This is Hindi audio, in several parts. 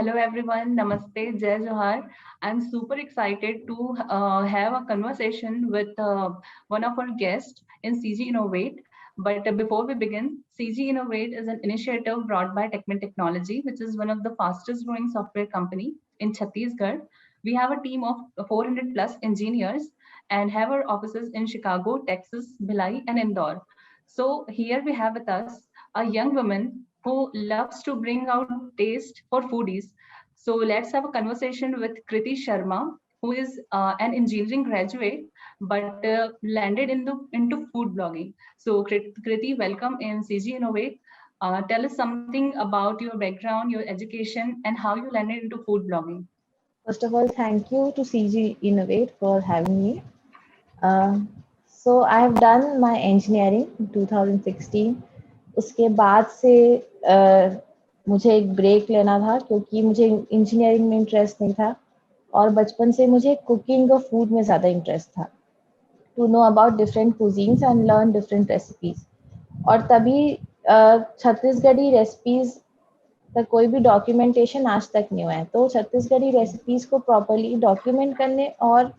Hello everyone, Namaste, Jai Johar. I'm super excited to have a conversation with one of our guests in CG Innovate. But before we begin, CG Innovate is an initiative brought by Techmin Technology, which is one of the fastest growing software company in Chhattisgarh. We have a team of 400 plus engineers and have our offices in Chicago, Texas, Bhilai, and Indore. So here we have with us a young woman who loves to bring out taste for foodies. So let's have a conversation with Kriti Sharma, who is an engineering graduate but landed into food blogging. So Kriti, welcome in CG Innovate. Tell us something about your background, your education, and how you landed into food blogging. First of all, thank you to CG Innovate for having me. So I have done my engineering in 2016. उसके बाद से मुझे एक ब्रेक लेना था क्योंकि मुझे इंजीनियरिंग में इंटरेस्ट नहीं था और बचपन से मुझे कुकिंग और फूड में ज़्यादा इंटरेस्ट था to know about different cuisines and learn different recipes और तभी छत्तीसगढ़ी रेसिपीज़ का कोई भी डॉक्यूमेंटेशन आज तक नहीं हुआ है तो छत्तीसगढ़ी रेसिपीज़ को प्रॉपरली डॉक्यूमेंट करने और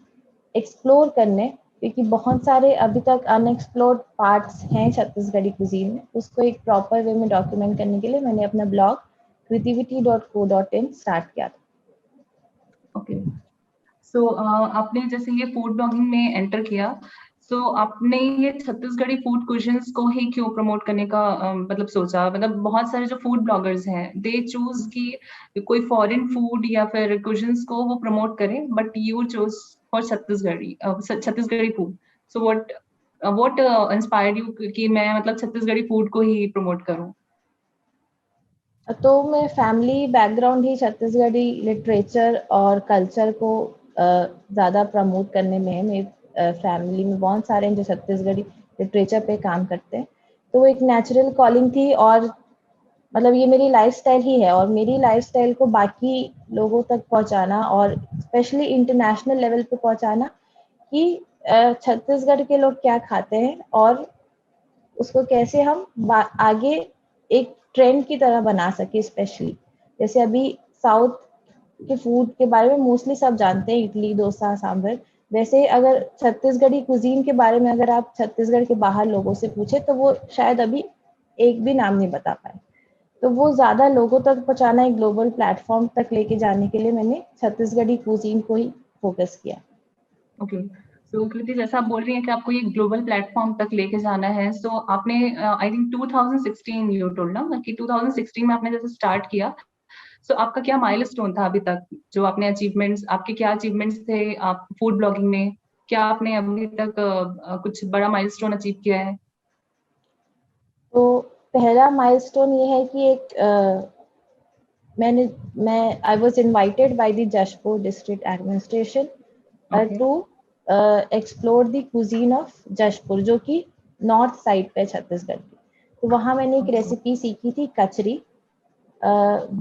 एक्सप्लोर करने क्योंकि बहुत सारे अभी तक अनएक्सप्लोर्ड पार्ट्स हैं छत्तीसगढ़ी कुजीन में उसको एक प्रॉपर वे में डॉक्यूमेंट करने के लिए मैंने अपना ब्लॉग kritivity.co.in स्टार्ट किया था। ओके, सो आपने जैसे ये फूड ब्लॉगिंग में एंटर किया, सो आपने ये छत्तीसगढ़ी फूड क्विजन्स को ही क्यों प्रमोट करने का मतलब सोचा? मतलब बहुत सारे जो फूड ब्लॉगर्स हैं दे चूज कि कोई फॉरेन फूड या फिर क्विजन्स को वो प्रमोट करें, but you choose for Chhattisgarhi food. So what inspired you कि मैं मतलब छत्तीसगढ़ी फूड को ही प्रमोट करूं? तो मैं फैमिली बैकग्राउंड ही छत्तीसगढ़ी लिटरेचर और कल्चर को ज़्यादा प्रमोट करने में है। मेरी फैमिली में बहुत सारे हैं जो छत्तीसगढ़ी लिटरेचर पे काम करते हैं तो वो एक नेचुरल कॉलिंग थी और मतलब ये मेरी लाइफस्टाइल ही है और मेरी लाइफस्टाइल को बाकी लोगों तक पहुंचाना और स्पेशली इंटरनेशनल लेवल पे पहुंचाना कि छत्तीसगढ़ के लोग क्या खाते हैं और उसको कैसे हम आगे एक ट्रेंड की तरह बना सके। स्पेशली जैसे अभी साउथ के फूड के बारे में मोस्टली सब जानते हैं, इडली डोसा सांभर, वैसे अगर छत्तीसगढ़ी कुजीन के बारे में अगर आप छत्तीसगढ़ के बाहर लोगों से पूछे तो वो शायद अभी एक भी नाम नहीं बता पाए। तो वो ज़्यादा लोगों तक पहुँचाना, एक ग्लोबल प्लेटफॉर्म तक लेके जाने के लिए मैंने छत्तीसगढ़ी कुजीन को ही फोकस किया। ओके, सो कृति जैसा आप बोल रही हैं कि आपको ये ग्लोबल प्लेटफॉर्म तक लेके जाना है, सो आपने आई थिंक 2016 यू टोल्ड ना कि 2016 में आपने जैसे स्टार्ट किया, सो आपका क्या माइलस्टोन था अभी तक, जो आपने अचीवमेंट्स, आपके क्या अचीवमेंट्स थे आप फूड ब्लॉगिंग में? क्या आपने अभी तक कुछ बड़ा माइलस्टोन अचीव किया है? तो पहला माइलस्टोन ये है कि एक मैं I was invited by the Jashpur district administration to explore the cuisine of Jashpur जो कि नॉर्थ साइड पे छत्तीसगढ़ की। तो वहाँ मैंने एक रेसिपी सीखी थी कचरी।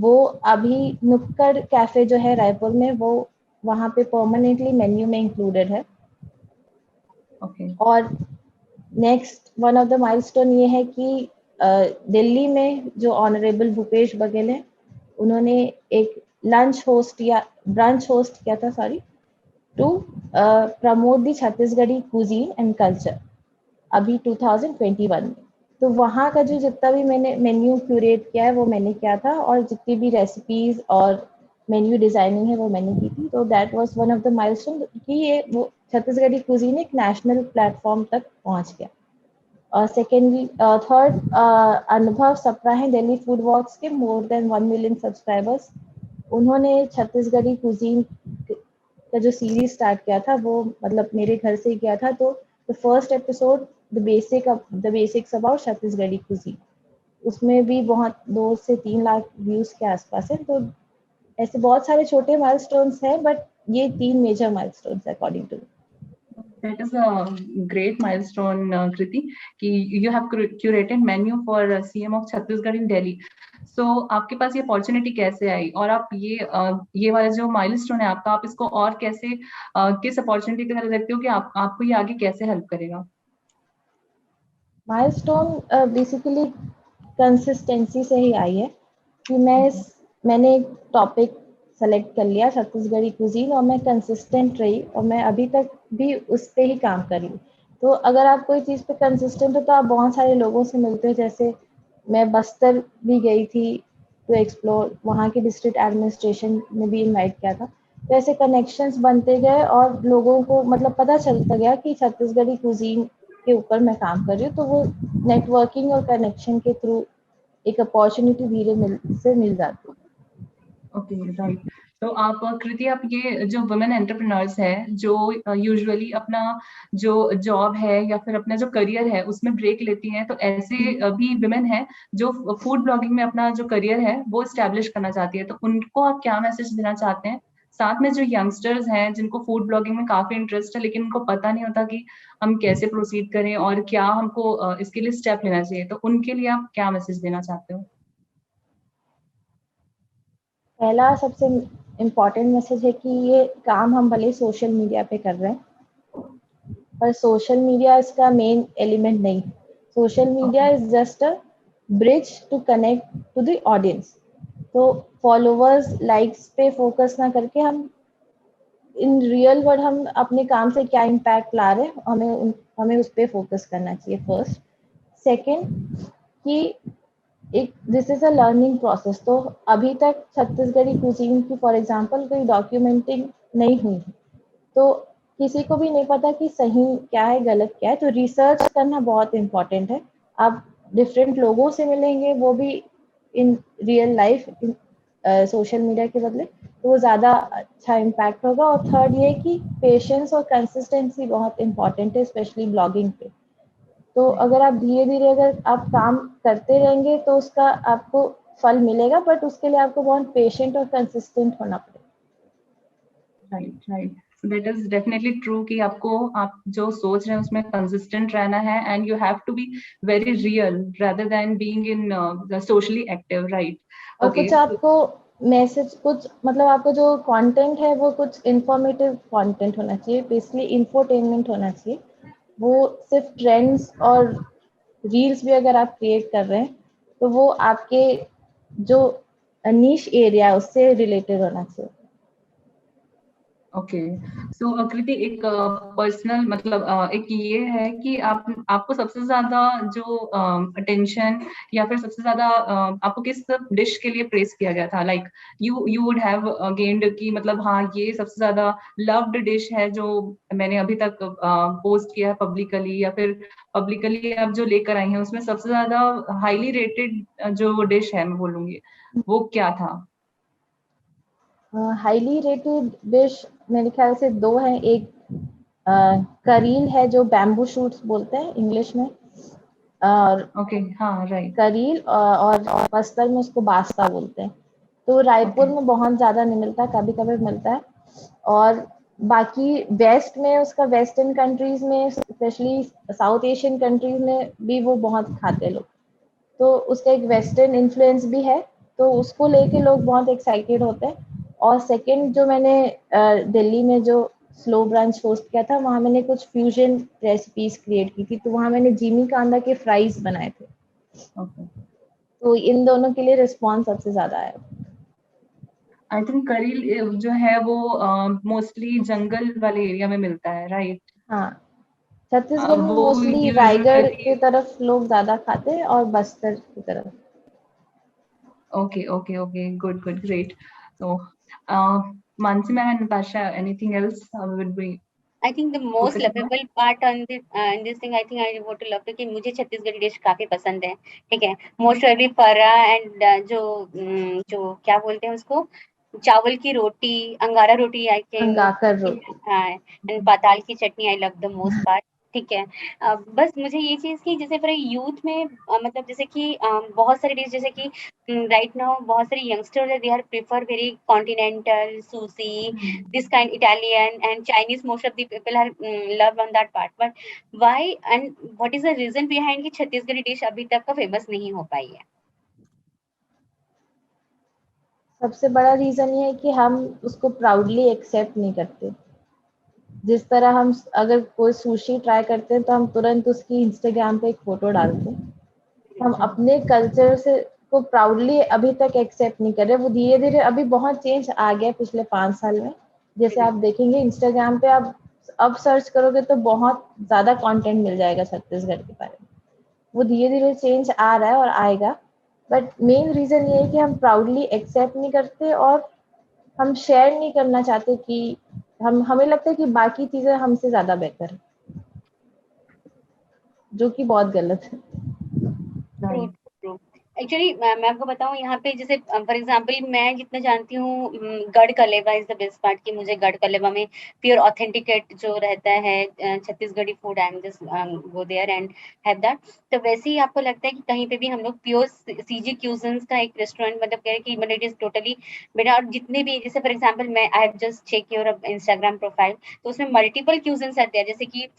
वो अभी नुक्कड़ कैफे जो है रायपुर में वो वहाँ पे परमानेंटली मेन्यू में इंक्लूडेड है। और next one of the milestone ये है कि दिल्ली में जो ऑनरेबल भूपेश बघेल हैं उन्होंने एक ब्रंच होस्ट किया था to promote the Chhattisgarhi cuisine and culture अभी 2021 में। तो वहाँ का जो जितना भी मैंने मेन्यू क्यूरेट किया है वो मैंने किया था और जितनी भी रेसिपीज और मेन्यू डिजाइनिंग है वो मैंने की थी। तो that was one of the milestone कि ये वो छत्तीसगढ़ी कुजीन एक नेशनल प्लेटफॉर्म तक पहुँच गया। सेकेंडली थर्ड अनुभव सप्रा है दिल्ली फूड वॉक्स के मोर देन 1 मिलियन सब्सक्राइबर्स। उन्होंने छत्तीसगढ़ी कुजीन का जो सीरीज स्टार्ट किया था वो मतलब मेरे घर से ही किया था। तो the first episode the basics about Chhattisgarhi cuisine, उसमें भी बहुत 2 से 3 लाख व्यूज के आसपास है। तो ऐसे बहुत सारे छोटे माइलस्टोन्स हैं बट ये 3 major milestones according to. That is a great milestone, Kriti, कि you have curated menu for CM of Chhattisgarh in Delhi. So आपके पास ये अपॉर्चुनिटी कैसे आई और आप ये वाला जो माइलस्टोन है आपका, आप इसको और कैसे किस अपॉर्चुनिटी की तरह देखते हो कि आपको ये आगे कैसे हेल्प करेगा? माइलस्टोन बेसिकली कंसिस्टेंसी से ही आई है कि मैंने एक टॉपिक सेलेक्ट कर लिया छत्तीसगढ़ी कुजीन और मैं कंसिस्टेंट रही और मैं अभी तक भी उस पे ही काम कर रही हूँ। तो अगर आप कोई चीज़ पे कंसिस्टेंट हो तो आप बहुत सारे लोगों से मिलते हो। जैसे मैं बस्तर भी गई थी टू एक्सप्लोर, वहाँ की डिस्ट्रिक्ट एडमिनिस्ट्रेशन ने भी इनवाइट किया था। तो ऐसे कनेक्शंस बनते गए और लोगों को मतलब पता चलता गया कि छत्तीसगढ़ी कुजीन के ऊपर मैं काम कर रही हूँ। तो वो नेटवर्किंग और कनेक्शन के थ्रू एक अपॉर्चुनिटी धीरे मिल जाती है। Okay, right. तो आप कृति, आप ये जो वुमेन एंटरप्रेन्योर्स है जो यूजुअली अपना जो जॉब है या फिर अपना जो करियर है उसमें ब्रेक लेती हैं, तो ऐसे भी वुमेन है जो फूड ब्लॉगिंग में अपना जो करियर है वो स्टैब्लिश करना चाहती है, तो उनको आप क्या मैसेज देना चाहते हैं? साथ में जो यंगस्टर्स हैं जिनको फूड ब्लॉगिंग में काफी इंटरेस्ट है लेकिन उनको पता नहीं होता कि हम कैसे प्रोसीड करें और क्या हमको इसके लिए स्टेप लेना चाहिए, तो उनके लिए आप क्या मैसेज देना चाहते हो? पहला सबसे इम्पोर्टेंट मैसेज है कि ये काम हम भले सोशल मीडिया पे कर रहे हैं, पर सोशल मीडिया इसका मेन एलिमेंट नहीं। Social media is just a bridge to connect to the audience. तो फॉलोअर्स लाइक्स पे फोकस ना करके हम इन रियल वर्ल्ड हम अपने काम से क्या इम्पैक्ट ला रहे हैं, हमें उस पर फोकस करना चाहिए फर्स्ट। सेकेंड कि एक this is a learning process. तो अभी तक छत्तीसगढ़ी कुजीन की फॉर एग्जांपल कोई डॉक्यूमेंटिंग नहीं हुई है, तो किसी को भी नहीं पता कि सही क्या है गलत क्या है। तो रिसर्च करना बहुत इम्पोर्टेंट है। आप डिफरेंट लोगों से मिलेंगे, वो भी in real life social media के बदले, तो वो ज़्यादा अच्छा इम्पैक्ट होगा। और थर्ड ये कि पेशेंस और कंसिस्टेंसी बहुत इंपॉर्टेंट है, स्पेशली ब्लॉगिंग पे। तो अगर आप धीरे धीरे अगर आप काम करते रहेंगे तो उसका आपको फल मिलेगा, बट उसके लिए आपको बहुत पेशेंट और कंसिस्टेंट होना पड़ेगा। Right, right. That is definitely true कि आपको आप जो सोच रहे हैं उसमें कंसिस्टेंट रहना है and you have to be very real rather than being in socially active, right? और ओके। कुछ आपको मैसेज, कुछ मतलब आपको जो कंटेंट है वो कुछ इंफॉर्मेटिव कंटेंट होना चाहिए, बेसिकली इंफोटेनमेंट होना चाहिए। वो सिर्फ ट्रेंड्स और रील्स भी अगर आप क्रिएट कर रहे हैं तो वो आपके जो नीश एरिया है उससे रिलेटेड होना चाहिए। ओके। सो कृति, एक पर्सनल मतलब एक ये है कि आपको सबसे ज्यादा जो अटेंशन या फिर सबसे ज्यादा आपको किस डिश के लिए प्रेस किया गया था? Like you would have gained कि मतलब हाँ ये सबसे ज्यादा लव्ड डिश है जो मैंने अभी तक पोस्ट किया है पब्लिकली, या फिर पब्लिकली आप जो लेकर आई हैं उसमें सबसे ज्यादा हाईली रेटेड जो डिश है मैं बोलूंगी वो क्या था? हाईली रेटेड डिश मेरे ख्याल से दो हैं। एक करील है जो बैम्बू शूट्स बोलते हैं इंग्लिश में, और ओके, हाँ, राइट। करील और बस्तर में उसको बास्ता बोलते हैं। तो ओके, रायपुर में बहुत ज़्यादा नहीं मिलता, कभी कभी मिलता है। और बाकी वेस्ट में उसका वेस्टर्न कंट्रीज में स्पेशली साउथ एशियन कंट्रीज में भी वो बहुत खाते लोग, तो उसका एक वेस्टर्न इन्फ्लुएंस भी है। तो उसको लेके लोग बहुत एक्साइटेड होते हैं। और सेकंड जो मैंने दिल्ली में जो स्लो ब्रांच होस्ट किया था, वहाँ मैंने कुछ फ्यूजन रेसिपीज क्रिएट की थी। तो वहाँ मैंने जीमी कांदा के फ्राइज बनाए थे। ओके। तो इन दोनों के लिए रिस्पॉन्स सबसे ज़्यादा आया। आई थिंक करील जो है वो मोस्टली जंगल वाले एरिया में मिलता है, राइट? हाँ, छत्तीसगढ़ में वो मोस्टली रायगढ़ यूजुअली। की तरफ लोग ज़्यादा खाते हैं और बस्तर की तरफ। Okay, okay, okay, good, good, great. So Mansi ma'am and Natasha, anything else would be I think the most focusing on? lovable part on this in this thing, I think I want to love कि मुझे छत्तीसगढ़ी डिश काफी पसंद है। ठीक है, मोस्ट ऑफली फरा एंड जो क्या बोलते हैं उसको, चावल की रोटी, अंगारा रोटी आई अंगाकर थिंक, रोटी। एंड पाताल की चटनी I love the most part. ठीक है। बस मुझे ये चीज की जैसे पूरे यूथ में मतलब जैसे कि बहुत सारी डिश जैसे कि राइट नाउ बहुत सारे यंगस्टर्स है, they are prefer very continental sushi, this kind Italian and Chinese, most of the people are love on that part, but why and what is the reason behind कि छत्तीसगढ़ी डिश अभी तक का फेमस नहीं हो पाई है? सबसे बड़ा रीजन ये है कि हम उसको प्राउडली एक्सेप्ट नहीं करते। जिस तरह हम अगर कोई सुशी ट्राई करते हैं तो हम तुरंत उसकी इंस्टाग्राम पे एक फोटो डालते हैं। हम अपने कल्चर से को प्राउडली अभी तक एक्सेप्ट नहीं कर रहे। वो धीरे धीरे अभी बहुत चेंज आ गया पिछले 5 साल में। जैसे आप देखेंगे इंस्टाग्राम पे आप अब सर्च करोगे तो बहुत ज्यादा कंटेंट मिल जाएगा छत्तीसगढ़ के बारे में। वो धीरे धीरे चेंज आ रहा है और आएगा, बट मेन रीजन ये है कि हम प्राउडली एक्सेप्ट नहीं करते और हम शेयर नहीं करना चाहते कि हमें लगता है कि बाकी चीजें हमसे ज्यादा बेहतर है, जो कि बहुत गलत है। True true. एक्चुअली मैं आपको बताऊं यहाँ पे, जैसे फॉर एग्जांपल मैं जितना जानती हूँ, गढ़ कलेवा इज द बेस्ट पार्ट, कि मुझे गढ़ कलेवा में प्योर ऑथेंटिकेट जो रहता है Chhattisgarhi food, I am just go there and have that. तो वैसे ही आपको लगता है कि कहीं पे भी हम लोग प्योर सीजी क्यूजन्स का एक रेस्टोरेंट, मतलब कह रहे कि मतलब इट इज टोटली बेटा, और जितने भी, जैसे फॉर एग्जाम्पल मैं I have just check your Instagram profile, तो उसमें मल्टीपल क्यूजन्स आते हैं, जैसे कि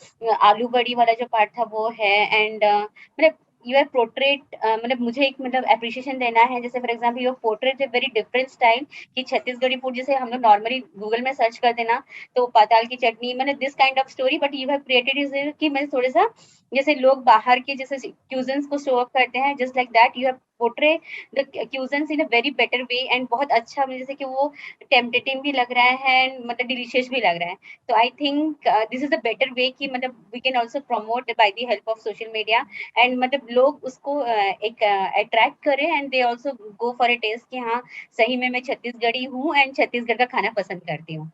आलू बड़ी वाला जो पार्ट था वो है, एंड मतलब यू आर पोर्ट्रेट, मतलब मुझे एक मतलब अप्रिशिएशन देना है, जैसे for example you portrait a very different style कि छत्तीसगढ़ी फूड, जैसे हम लोग नॉर्मली गूगल में सर्च करते ना तो पाताल की चटनी, मतलब this kind of story, but you have created is कि मैं थोड़ा सा जैसे लोग बाहर के जैसे क्यूजन्स को शो अप करते हैं, just like that you have portray the cuisines in a very better way, and बहुत अच्छा, जैसे कि वो टेम्पटेटिंग भी लग रहा है एंड मतलब डिलीशियस भी लग रहा है। तो I think this is a better way कि मतलब we can also promote by the help of social media, and मतलब लोग उसको एक अट्रैक्ट करें, and they also go for a test कि हाँ सही में मैं छत्तीसगढ़ी हूँ एंड छत्तीसगढ़ का खाना पसंद करती हूँ।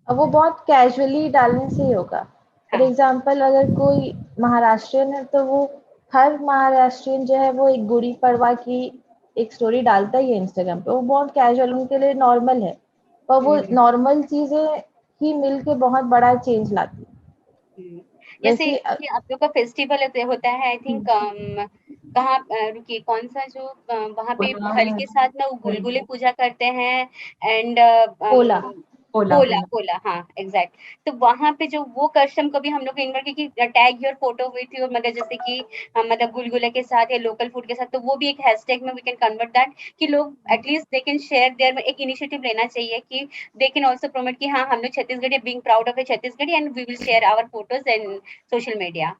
अब वो बहुत कैजुअली डालने से ही होगा। फॉर हाँ एग्जाम्पल अगर कोई महाराष्ट्रियन है तो वो हर महाराष्ट्रियन जो है वो एक गुड़ी पड़वा की एक स्टोरी डालता ही है इंस्टाग्राम पे। वो बहुत कैजुअल, उनके लिए नॉर्मल है, और वो नॉर्मल चीजें ही मिलके बहुत बड़ा चेंज लाती है। जैसे वैसे कि आप लोग का फेस्टिवल होता है, आई थिंक कहाँ रुकिए, कौन सा जो वहाँ पे हल के साथ ना वो गुलगुले पूजा करते हैं, एंड पोला पोला पोला पोला, हाँ एग्जैक्ट। तो वहां पे जो वो कस्टम कभी हम लोग इन्वर्ट की tag your photo with your, मतलब जैसे कि मतलब गुलगुले के साथ या लोकल फूड के साथ, तो वो भी एक हैशटैग में वी कैन कन्वर्ट दैट, कि लोग at least they can share their, एक इनिशिएटिव लेना चाहिए कि दे कैन आल्सो प्रमोट कि हाँ हम लोग Chhattisgarhi, being proud of a Chhattisgarhi, and we will share our photos in social media.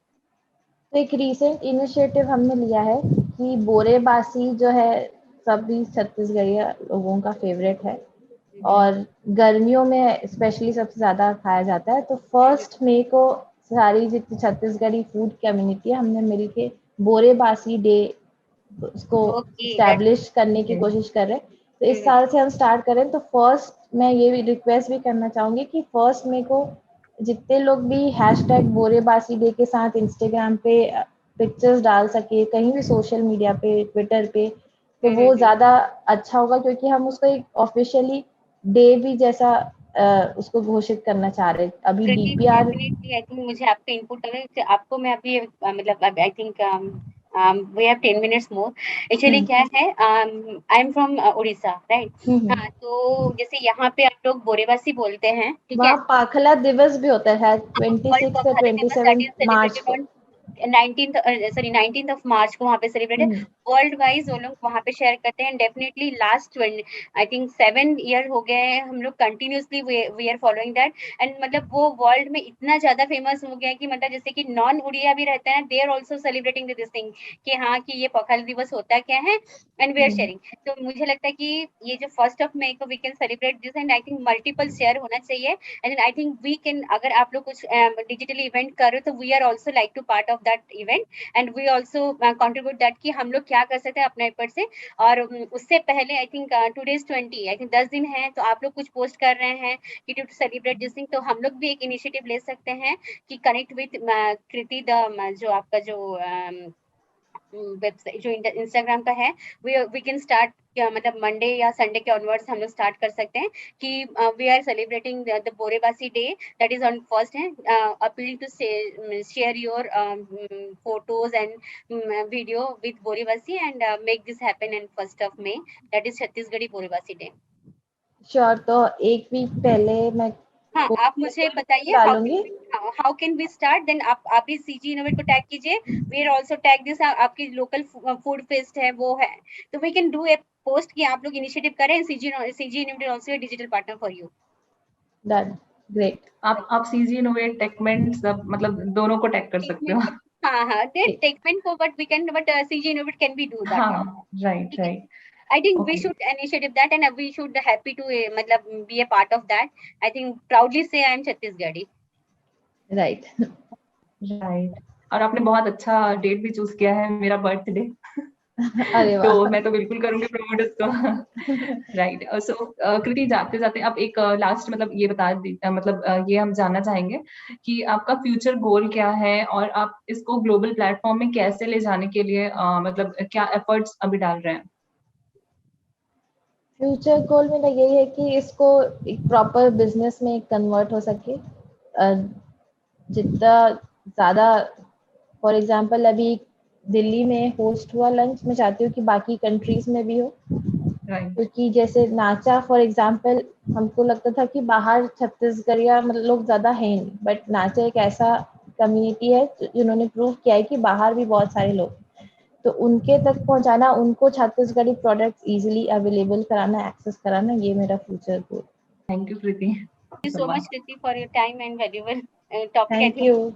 तो एक रीसेंट इनिशिएटिव हमने लिया है कि बोरे बासी जो है सभी छत्तीसगढ़ी लोगों का फेवरेट है और गर्मियों में स्पेशली सबसे ज्यादा खाया जाता है। तो 1 मई को सारी जितनी छत्तीसगढ़ी फूड कम्युनिटी है हमने मिलके बोरे बासी डे उसको ओके दैट। स्टैब्लिश करने की कोशिश कर रहे हैं। तो इस साल से हम स्टार्ट करें तो फर्स्ट मैं ये भी रिक्वेस्ट भी करना चाहूंगी कि 1 मई को जितने लोग भी हैशटैग बोरेबासी डे के साथ इंस्टाग्राम पे पिक्चर्स डाल सके, कहीं भी सोशल मीडिया पे, ट्विटर पे, तो वो ज्यादा अच्छा होगा, क्योंकि हम उसको एक ऑफिशियली डे भी जैसा उसको घोषित करना चाह रहे। अभी डीपीआर डेफिनेटली आई थिंक मुझे आपका इनपुट अगर आपको मैं अभी मतलब I think we have 10 minutes more. Actually क्या है, I am from Odisha, right. हाँ तो जैसे यहाँ पे आप लोग बोरेबासी बोलते हैं, ठीक है। वहाँ पाखला दिवस भी होता है वर्ल्ड 26 या पखाला दिवस दैट 27 इज मार्च सेलिब्रेटेड को। ऑन 19th ऑफ मार्च को वहाँ पे सेलिब्रेट है। वर्ल्ड वाइज वो लोग वहाँ पे शेयर करते हैं। Definitely last I think 7 year हो गए हैं हम लोग continuously we are following that, and मतलब वो वर्ल्ड में इतना ज्यादा फेमस हो गया है कि मतलब जैसे कि नॉन उड़िया भी रहते हैं, they are also celebrating this thing कि हाँ कि ये पखाला दिवस होता क्या है, एंड वी आर शेयरिंग। तो मुझे लगता है कि ये जो 1 मई को we can celebrate this, and I think multiple share होना चाहिए, and I think we can, अगर आप लोग कुछ डिजिटली इवेंट कर रहे हो तो we are also like to part of that event, and we also contribute that कि हम लोग क्या कर सकते हैं अपने एफर्ट से। और उससे पहले I think today's 20, I think 10 दिन है, तो आप लोग कुछ पोस्ट कर रहे हैं कि टू सेलिब्रेट दिस थिंग, तो हम लोग भी एक इनिशिएटिव ले सकते हैं कि कनेक्ट विथ कृति द जो आपका जो वेबसाइट जो इंस्टाग्राम का है, वी कैन स्टार्ट, मतलब मंडे या संडे के ऑनवर्ड्स हम लोग स्टार्ट कर सकते हैं कि we are celebrating the Borebasi day that is on first है। Appeal to share your photos and video with Borebasi and make this happen in 1 May, that is Chhattisgarhi Borebasi day. Sure. तो एक वीक पहले मैं हाँ आप मुझे बताइए डालूंगी। How can we start, then आप भी सीजी इनोवेट को टैग कीजिए, we are also tag this, आपकी लोकल फूड फेस्ट है वो है, तो we can do a post कि आप लोग इनिशिएटिव करें, CG innovate also a digital partner for you. Done, great. आप सीजी इनोवेट टेकमेंट सब मतलब दोनों को टैग कर सकते हो। हाँ, they segment को, but CG Innovate can be do that. हाँ, right, ठीक है? right. I think we Okay. should initiative that, and we should happy to मतलब be a part of that. I think proudly say I am Chhattisgarhi. Right Right. और आपने बहुत अच्छा डेट भी चूज किया है, मेरा बर्थडे। अरे तो वाह मैं तो बिल्कुल करूंगी प्रमोट उसको। राइट। सो कृति, जाते जाते आप एक लास्ट मतलब ये बता मतलब ये हम जानना चाहेंगे कि आपका फ्यूचर गोल क्या है और आप इसको ग्लोबल प्लेटफॉर्म में कैसे ले जाने के लिए मतलब क्या एफर्ट्स अभी डाल रहे हैं? फ्यूचर गोल मेरा यही है कि इसको एक प्रॉपर बिजनेस में कन्वर्ट हो सके। जितना ज़्यादा, फॉर एग्जांपल अभी दिल्ली में होस्ट हुआ लंच, मैं चाहती हूँ कि बाकी कंट्रीज में भी हो, राइट। क्योंकि जैसे नाचा फॉर एग्जांपल, हमको लगता था कि बाहर छत्तीसगढ़िया मतलब लोग ज़्यादा हैं नहीं, बट नाचा एक ऐसा कम्युनिटी है जिन्होंने प्रूव किया है कि बाहर भी बहुत सारे लोग, तो उनके तक पहुंचाना, उनको छत्तीसगढ़ी प्रोडक्ट्स इजीली अवेलेबल कराना, एक्सेस कराना, ये मेरा future goal. Thank you Kriti. Thank you so much, Kriti, for your time and valuable topic. I thank think you.